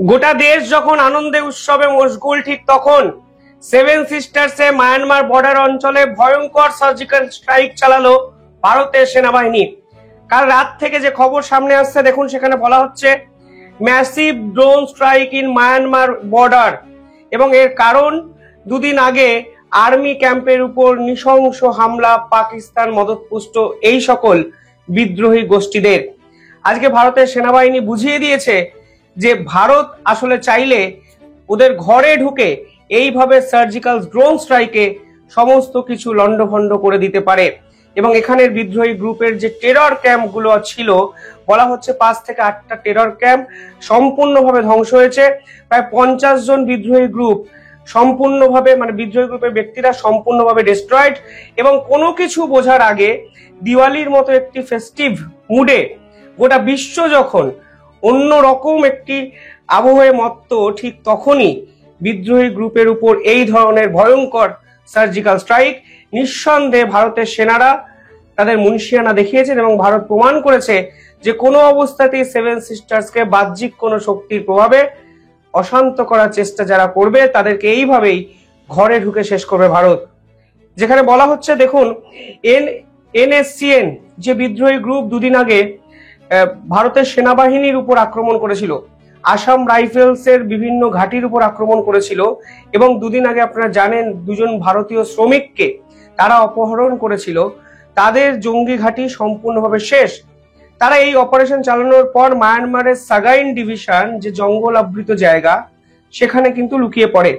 গোটা দেশ যখন আনন্দে উৎসবে মশগুল, ঠিক তখন সেভেন সিস্টার্সে মায়ানমার বর্ডার অঞ্চলে ভয়ঙ্কর সার্জিক্যাল স্ট্রাইক চালালো ভারতের সেনাবাহিনী। কাল রাত থেকে যে খবর সামনে আসছে দেখুন, সেখানে বলা হচ্ছে massive drone strike in Myanmar border, এবং এর কারণ দুদিন আগে আর্মি ক্যাম্পের উপর নৃশংস হামলা পাকিস্তান মদতপুষ্ট এই সকল বিদ্রোহী গোষ্ঠীদের। আজকে ভারতের সেনাবাহিনী বুঝিয়ে দিয়েছে যে ভারত আসলে চাইলে ওদের ঘরে ঢুকে এইভাবে সার্জিক্যাল ড্রোন স্ট্রাইকে সমস্ত কিছু লন্ডভন্ড করে দিতে পারে। এবং এখানের বিদ্রোহী গ্রুপের যে টেরর ক্যাম্পগুলো ছিল, বলা হচ্ছে 5 থেকে 8টা টেরর ক্যাম্প সম্পূর্ণভাবে ধ্বংস হয়েছে। প্রায় 50 জন বিদ্রোহী গ্রুপ সম্পূর্ণভাবে, মানে বিদ্রোহী গ্রুপের ব্যক্তিরা সম্পূর্ণভাবে ডিস্ট্রয়েড। এবং কোনো কিছু বোঝার আগে দিওয়ালির মতো একটি ফেস্টিভ মুডে গোটা বিশ্ব যখন অন্যরকম একটি আবহে মত্ত, ঠিক তখনই বিদ্রোহী গ্রুপের উপর এই ধরনের ভয়ঙ্কর সার্জিক্যাল স্ট্রাইক। নিঃসন্দেহে ভারতের সেনারা তাদের মুনশিয়ানা দেখিয়েছেন এবং ভারত প্রমাণ করেছে যে কোনো অবস্থাতেই সেভেন সিস্টার্সকে বাহ্যিক কোনো শক্তির প্রভাবে অশান্ত করার চেষ্টা যারা করবে তাদেরকে এইভাবেই ঘরে ঢুকে শেষ করবে ভারত। যেখানে বলা হচ্ছে দেখুন, এনএসসিএন যে বিদ্রোহী গ্রুপ দুদিন আগে ভারতের সেনাবাহিনীর উপর আক্রমণ করেছিল, আসাম রাইফেলস এর বিভিন্ন ঘাঁটির উপর আক্রমণ করেছিল, এবং দুদিন আগে আপনারা জানেন 2 জন ভারতীয় শ্রমিককে তারা অপহরণ করেছিল, তাদের জঙ্গি ঘাঁটি সম্পূর্ণভাবে শেষ। তারা এই অপারেশন চালানোর পর মায়ানমারের সাগাইন ডিভিশন, যে জঙ্গল আবৃত জায়গা, সেখানে কিন্তু লুকিয়ে পড়ে।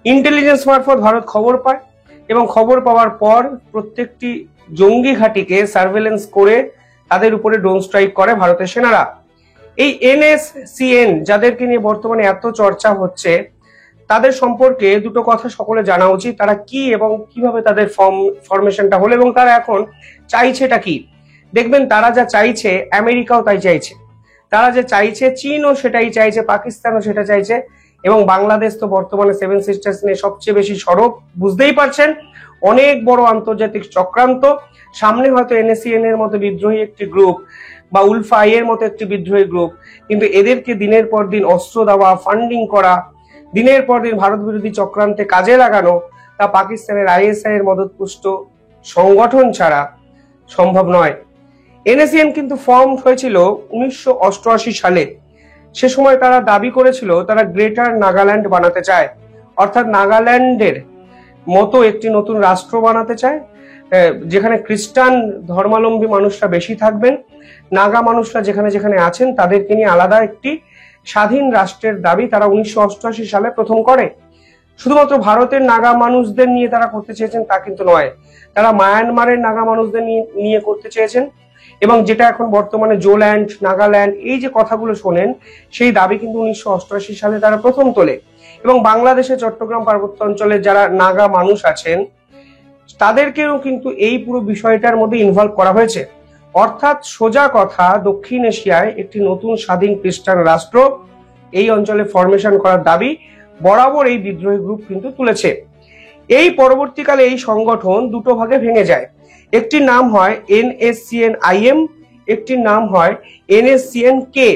ইন্টেলিজেন্স মারফত ভারত খবর পায় এবং খবর পাওয়ার পর প্রত্যেকটি জঙ্গি ঘাঁটিকে সার্ভেলেন্স করে তাদের উপরে ড্রোন স্ট্রাইক করে ভারতের সেনারা। এই এনএসসিএন যাদেরকে নিয়ে বর্তমানে এত চর্চা হচ্ছে, তাদের সম্পর্কে দুটো কথা সকলে জানা উচিত। তারা কি এবং কিভাবে তাদের ফরমেশনটা হলো এবং তারা এখন চাইছেটা কি। দেখবেন তারা যা চাইছে আমেরিকাও তাই চাইছে, তারা যে চাইছে চীনও সেটাই চাইছে, পাকিস্তানও সেটা চাইছে, এবং বাংলাদেশ তো বর্তমানে সেভেন সিস্টার্স নিয়ে সবচেয়ে বেশি সরব। বুঝতেই পারছেন অনেক বড় আন্তর্জাতিক চক্রান্ত সামনে। হয়তো এনএসসিএন এর মতো বিদ্রোহী একটি গ্রুপ বা উলফা আই এর মতো একটি বিদ্রোহী গ্রুপ, কিন্তু এদেরকে দিনের পর দিন অস্ত্র দেওয়া, ফান্ডিং করা, দিনের পর দিন ভারত বিরোধী চক্রান্তে কাজে লাগানো, তা পাকিস্তানের আইএসআই এর মদতপুষ্ট সংগঠন ছাড়া সম্ভব নয়। এনএসসিএন কিন্তু ফর্ম হয়েছিল 1988 সালে। সে সময় তারা দাবি করেছিল তারা গ্রেটার নাগাল্যান্ড বানাতে চায়, অর্থাৎ নাগাল্যান্ডের মতো একটি নতুন রাষ্ট্র বানাতে চায়, যেখানে খ্রিস্টান ধর্মাবলম্বী মানুষরা বেশি থাকবেন। নাগা মানুষরা যেখানে যেখানে আছেন তাদেরকে নিয়ে আলাদা একটি স্বাধীন রাষ্ট্রের দাবি তারা 1988 সালে প্রথম করে। শুধুমাত্র ভারতের নাগা মানুষদের নিয়ে তারা করতে চেয়েছেন তা কিন্তু নয়, তারা মায়ানমারের নাগা মানুষদের নিয়ে করতে চেয়েছেন। এবং যেটা এখন বর্তমানে জোল্যান্ড, নাগাল্যান্ড, এই যে কথাগুলো শোনেন, সেই দাবি কিন্তু 1988 সালে তারা প্রথম তোলে। এবং বাংলাদেশের চট্টগ্রাম পার্বত্য অঞ্চলে যারা নাগা মানুষ আছেন তাদেরকেও কিন্তু এই পুরো বিষয়টার মধ্যে ইনভলভ করা হয়েছে। অর্থাৎ সোজা কথা, দক্ষিণ এশিয়ায় একটি নতুন স্বাধীন খ্রিস্টান রাষ্ট্র এই অঞ্চলে ফরমেশন করার দাবি বরাবর এই বিদ্রোহী গ্রুপ কিন্তু তুলেছে। এই পরবর্তীকালে এই সংগঠন দুটো ভাগে ভেঙে যায়। একটির নাম হয় এনএসসিএন আইএম, একটির নাম হয় এনএসসিএন কে।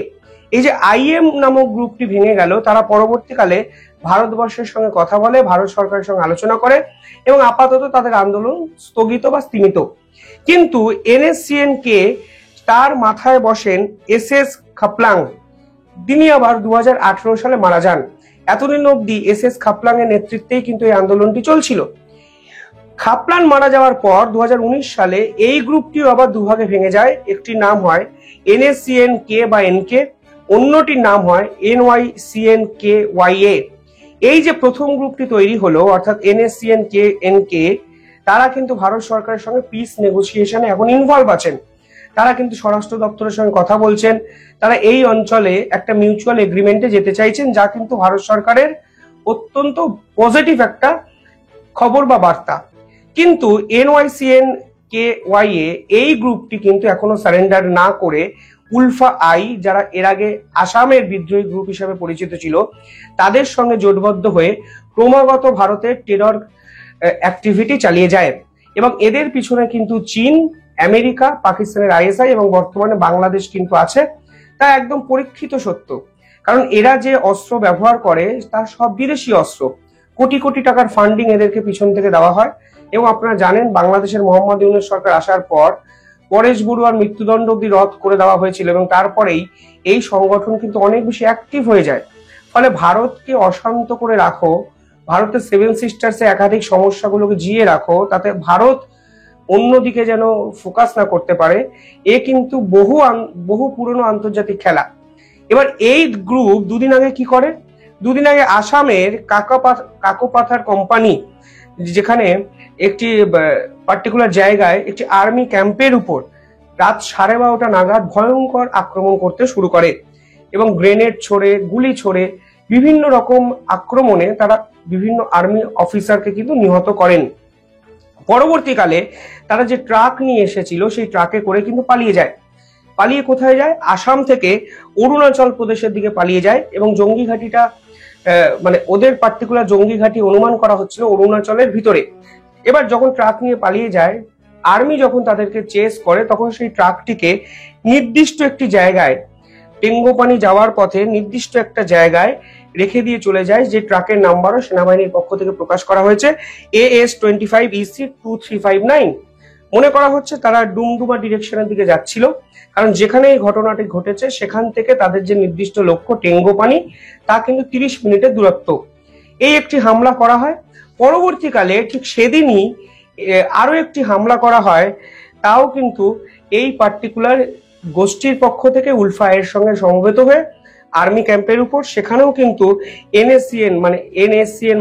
এই যে আইএম নামক গ্রুপটি ভেঙে গেল, তারা পরবর্তীকালে ভারতবর্ষের সঙ্গে কথা বলে, ভারত সরকারের সঙ্গে আলোচনা করে এবং আপাতত তাদের আন্দোলন স্থগিত বা স্তীমিত। কিন্তু এনএসসিএন কে, তার মাথায় বসেন এসএস খাপলাং। তিনি আবার 2018 সালে মারা যান। এতদিন অব্দি এসএস খাপলাং এর নেতৃত্বেই কিন্তু এই আন্দোলনটি চলছিল। খাপলান মারা যাওয়ার পর 2019 সালে এই গ্রুপটিও আবার দুভাগে ভেঙে যায়। একটির নাম হয় এনএসসিএন কে বা এনকে, অন্যটির নাম হয় এনওয়াইসিএন কে ওয়াইএ। এই যে প্রথম গ্রুপটি তৈরি হলো, অর্থাৎ এনএসসিএন কে এনকে, তারা কিন্তু ভারত সরকারের সঙ্গে পিস নেগোসিয়েশনে এখন ইনভলভ আছেন। তারা কিন্তু স্বরাষ্ট্র দপ্তরের সঙ্গে কথা বলছেন, তারা এই অঞ্চলে একটা মিউচুয়াল এগ্রিমেন্টে যেতে চাইছেন, যা কিন্তু ভারত সরকারের অত্যন্ত পজিটিভ একটা খবর বা বার্তা। কিন্তু এনওয়াইসিএন কে ওয়াইএ এই গ্রুপটি কিন্তু এখনো সারেন্ডার না করে উলফা আই, যারা এর আগে আসামের বিদ্রোহী গ্রুপ হিসেবে পরিচিত ছিল, তাদের সঙ্গে জোটবদ্ধ হয়ে ক্রমাগত ভারতের টেরর অ্যাক্টিভিটি চালিয়ে যায়। এবং এদের পিছনে কিন্তু চীন, আমেরিকা, পাকিস্তানের আইএসআই এবং বর্তমানে বাংলাদেশ কিন্তু আছে। তা একদম পরীক্ষিত সত্য। কারণ এরা যে অস্ত্র ব্যবহার করে তা সব বিদেশি অস্ত্র, কোটি কোটি টাকার ফান্ডিং এদেরকে পিছন থেকে দেওয়া হয়। এবং আপনারা জানেন বাংলাদেশের মোহাম্মদ ইউনূস সরকার আসার পর পরেশ বড়ুয়ার মৃত্যুদণ্ড অব্দি রদ করে দেওয়া হয়েছিল এবং তারপরেই এই সংগঠন কিন্তু অনেক বেশি অ্যাক্টিভ হয়ে যায়। ফলে ভারতকে অশান্ত করে রাখো, ভারতের সেভেন সিস্টার্সে একাধিক সমস্যাগুলোকে জিয়ে রাখো, তাতে ভারত অন্যদিকে যেন ফোকাস না করতে পারে। এ কিন্তু বহু পুরনো আন্তর্জাতিক খেলা। এবার এই গ্রুপ দুদিন আগে কি করে, দুদিন আগে আসামের কাকোপাথার কোম্পানি, যেখানে একটি পার্টিকুলার জায়গায় একটি আর্মি ক্যাম্পের উপর রাত 12:30 নাগাদ ভয়ঙ্কর আক্রমণ করতে শুরু করে এবং গ্রেনেড ছোড়ে, গুলি ছোড়ে, বিভিন্ন রকম আক্রমণে তারা বিভিন্ন আর্মি অফিসারকে কিন্তু নিহত করেন। পরবর্তীকালে তারা যে ট্রাক নিয়ে এসেছিল সেই ট্রাকে করে কিন্তু পালিয়ে যায়। পালিয়ে কোথায় যায়? আসাম থেকে অরুণাচল প্রদেশের দিকে পালিয়ে যায় এবং জঙ্গি ঘাঁটিটা মানে ওদের পার্টিকুলার জঙ্গি ঘাঁটি অনুমান করা হচ্ছিল অরুণাচলের ভিতরে। এবার যখন ট্রাক নিয়ে পালিয়ে যায়, আর্মি যখন তাদেরকে চেস করে তখন সেই ট্রাকটিকে নির্দিষ্ট একটি জায়গায়, টেঙ্গোপানি যাওয়ার পথে নির্দিষ্ট একটা জায়গায় রেখে দিয়ে চলে যায়, যে ট্রাকের নাম্বারও সেনাবাহিনীর পক্ষ থেকে প্রকাশ করা হয়েছে AS25EC2359। মনে করা হচ্ছে তারা ডুমডুমা ডিরেকশনের দিকে যাচ্ছিল, কারণ যেখানে এই ঘটনাটি ঘটেছে সেখান থেকে তাদের যে নির্দিষ্ট লক্ষ্য টেঙ্গোপানি, তা কিন্তু 30 মিনিটের দূরত্ব। এই একটি হামলা করা হয়। পরবর্তীকালে ঠিক সেদিনই আরো একটি হামলা করা হয়, তাও কিন্তু এই পার্টিকুলার গোষ্ঠীর পক্ষ থেকে উলফায়ের সঙ্গে সমবেত হয়ে আর্মি ক্যাম্পের উপর। সেখানেও কিন্তু NSCN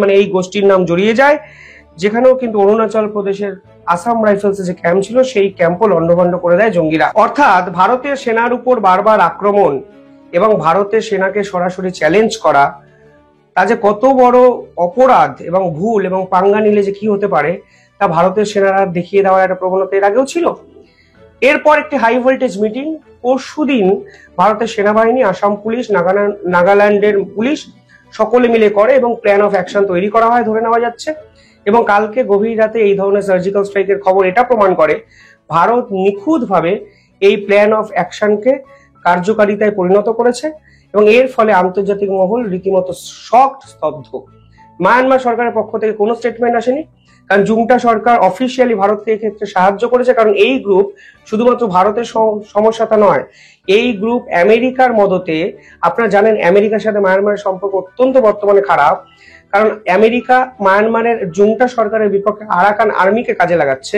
মানে এই গোষ্ঠীর নাম জড়িয়ে যায়, যেখানেও কিন্তু অরুণাচল প্রদেশের আসাম রাইফেলস যে ক্যাম্প ছিল সেই ক্যাম্পও লন্ডভন্ড করে দেয় জঙ্গিরা। অর্থাৎ ভারতের সেনার উপর বারবার আক্রমণ এবং ভারতের সেনাকে সরাসরি চ্যালেঞ্জ করা, তা যে কত বড় অপরাধ এবং ভুল এবং পাঙ্গা নিলে যে কি হতে পারে তা ভারতের সেনারা দেখিয়ে দেওয়ার একটা প্রবণতা এর আগেও ছিল। এরপর একটি হাই ভোল্টেজ মিটিং পরশুদিন ভারতের সেনাবাহিনী, আসাম পুলিশ, নাগাল্যান্ডের পুলিশ সকলে মিলে করে এবং প্ল্যান অফ অ্যাকশন তৈরি করা হয় ধরে নেওয়া যাচ্ছে। এবং কালকে গভীর রাতে এই ধরনের সার্জিক্যাল স্ট্রাইকের খবর এটা প্রমাণ করে ভারত নিখুঁতভাবে এই প্ল্যান অফ অ্যাকশনকে কার্যকারিতায় পরিণত করেছে এবং এর ফলে আন্তর্জাতিক মহল রীতিমতো স্তব্ধ। মায়ানমার সরকারের পক্ষ থেকে কোনো স্টেটমেন্ট আসেনি, কারণ জুমটা সরকার অফিসিয়ালি ভারতকে এক্ষেত্রে সাহায্য করেছে, কারণ এই গ্রুপ শুধুমাত্র ভারতের সমস্যাটা নয়, এই গ্রুপ আমেরিকার মদতে। আপনারা জানেন আমেরিকার সাথে মায়ানমারের সম্পর্ক অত্যন্ত বর্তমানে খারাপ, কারণ আমেরিকা মায়ানমারের জুমটা সরকারের বিপক্ষে আরাকান আর্মিকে কাজে লাগাচ্ছে।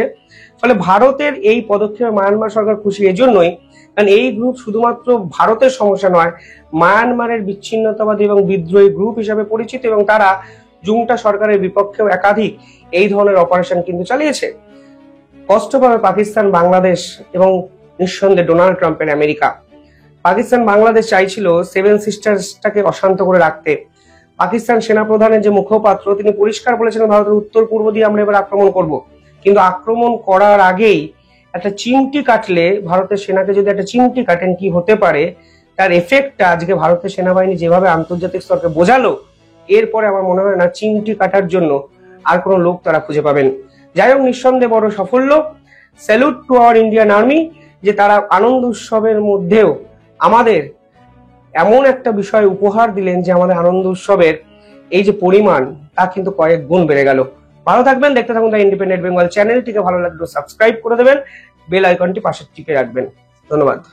ফলে ভারতের এই পদক্ষেপে মায়ানমার সরকার খুশি এজন্যই, কারণ এই গ্রুপ শুধুমাত্র ভারতের সমস্যা নয়, মায়ানমারের বিচ্ছিন্নতাবাদী এবং বিদ্রোহী গ্রুপ হিসাবে পরিচিত এবং তারা জুমটা সরকারের বিপক্ষেও একাধিক এই ধরনের অপারেশন কিন্তু চালিয়েছে। কষ্ট পাবে পাকিস্তান, বাংলাদেশ এবং নিঃসন্দেহে ডোনাল্ড ট্রাম্পের আমেরিকা। পাকিস্তান বাংলাদেশ চাইছিল সেভেন সিস্টার্সটাকে অশান্ত করে রাখতে। পাকিস্তান সেনাপ্রধানের যে মুখপাত্র তিনি পরিষ্কার বলেছেন ভারতের উত্তর পূর্ব দিয়ে আমরা এবার আক্রমণ করব, কিন্তু আক্রমণ করার আগেই একটা চিমটি কাটলে, ভারতের সেনাকে যদি একটা চিমটি কাটেন কি হতে পারে তার এফেক্টটা আজকে ভারতের সেনাবাহিনী যেভাবে আন্তর্জাতিক স্তরকে বোঝালো, এরপরে আমার মনে হয় না চিমটি কাটার জন্য আর কোনো লোক তারা খুঁজে পাবেন। যাই হোক, নিঃসন্দেহে বড় সাফল্য। Salute to our Indian army, যে তারা আনন্দ উৎসবের মধ্যেও আমাদের এমন একটা বিষয় উপহার দিলেন যে আমাদের আনন্দ উৎসবের এই যে পরিমাণ তা কিন্তু কয়েক গুণ বেড়ে গেল। ভালো থাকবেন, দেখতে থাকুন দ্য ইন্ডিপেন্ডেন্ট বেঙ্গল চ্যানেলটিকে। ভালো লাগলে সাবস্ক্রাইব করে দেবেন, বেল আইকনটি পাশে টিপে রাখবেন। ধন্যবাদ।